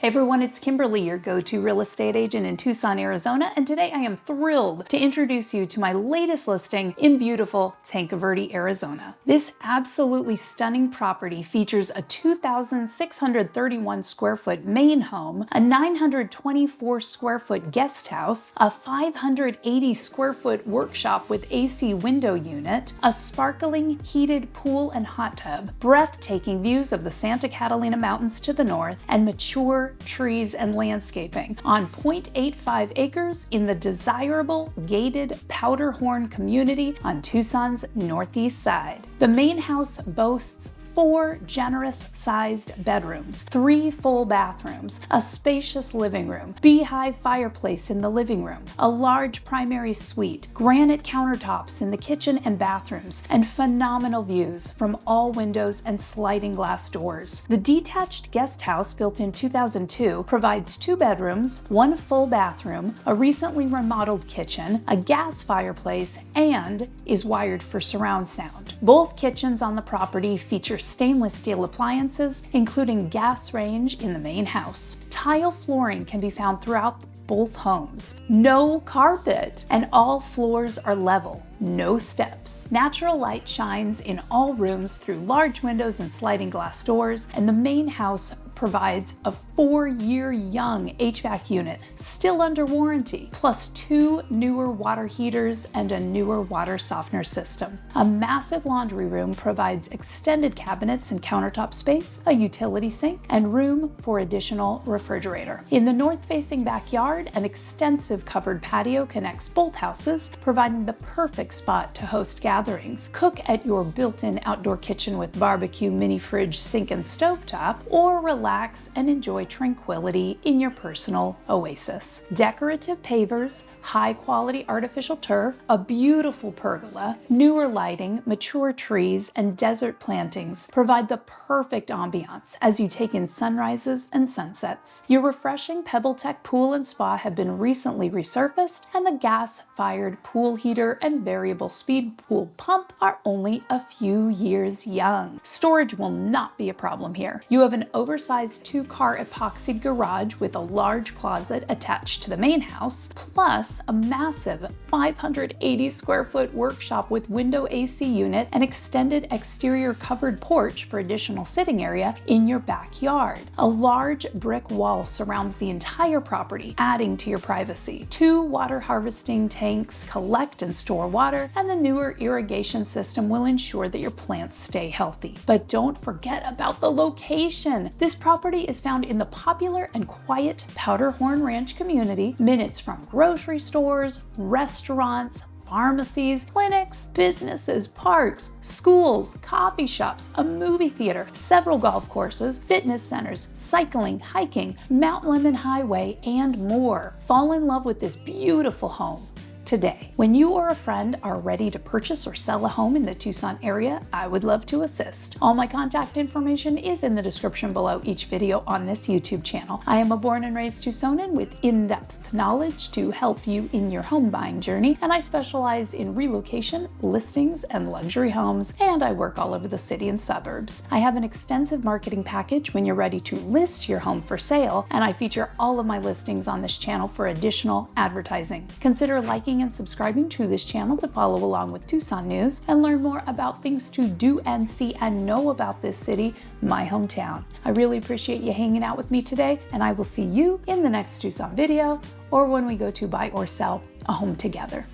Hey everyone, it's Kimberly, your go-to real estate agent in Tucson, Arizona, and today I am thrilled to introduce you to my latest listing in beautiful Tanque Verde, Arizona. This absolutely stunning property features a 2,631 square foot main home, a 924 square foot guest house, a 580 square foot workshop with AC window unit, a sparkling heated pool and hot tub, breathtaking views of the Santa Catalina Mountains to the north, and mature trees and landscaping on 0.85 acres in the desirable gated Powderhorn community on Tucson's northeast side. The main house boasts 4 generous-sized bedrooms, 3 full bathrooms, a spacious living room, beehive fireplace in the living room, a large primary suite, granite countertops in the kitchen and bathrooms, and phenomenal views from all windows and sliding glass doors. The detached guest house, built in 2002, provides 2 bedrooms, 1 full bathroom, a recently remodeled kitchen, a gas fireplace, and is wired for surround sound. Both kitchens on the property feature stainless steel appliances, including gas range in the main house. Tile flooring can be found throughout both homes. No carpet, and all floors are level. No steps. Natural light shines in all rooms through large windows and sliding glass doors, and the main house provides a 4-year young HVAC unit still under warranty, plus 2 newer water heaters and a newer water softener system. A massive laundry room provides extended cabinets and countertop space, a utility sink, and room for additional refrigerator. In the north-facing backyard, an extensive covered patio connects both houses, providing the perfect spot to host gatherings, cook at your built-in outdoor kitchen with barbecue, mini fridge, sink, and stovetop, or relax and enjoy tranquility in your personal oasis. Decorative pavers, high-quality artificial turf, a beautiful pergola, newer lighting, mature trees, and desert plantings provide the perfect ambiance as you take in sunrises and sunsets. Your refreshing Pebble Tech pool and spa have been recently resurfaced, and the gas-fired pool heater and variable speed pool pump are only a few years young. Storage will not be a problem here. You have an oversized 2-car epoxied garage with a large closet attached to the main house, plus a massive 580 square foot workshop with window AC unit and extended exterior covered porch for additional sitting area in your backyard. A large brick wall surrounds the entire property, adding to your privacy. 2 water harvesting tanks collect and store water, and the newer irrigation system will ensure that your plants stay healthy. But don't forget about the location. This property is found in the popular and quiet Powderhorn Ranch community, minutes from grocery stores, restaurants, pharmacies, clinics, businesses, parks, schools, coffee shops, a movie theater, several golf courses, fitness centers, cycling, hiking, Mount Lemmon Highway, and more. Fall in love with this beautiful home today. When you or a friend are ready to purchase or sell a home in the Tucson area, I would love to assist. All my contact information is in the description below each video on this YouTube channel. I am a born and raised Tucsonan with in-depth knowledge to help you in your home buying journey, and I specialize in relocation, listings, and luxury homes, and I work all over the city and suburbs. I have an extensive marketing package when you're ready to list your home for sale, and I feature all of my listings on this channel for additional advertising. Consider liking and subscribing to this channel to follow along with Tucson news and learn more about things to do and see and know about this city, my hometown. I really appreciate you hanging out with me today, and I will see you in the next Tucson video or when we go to buy or sell a home together.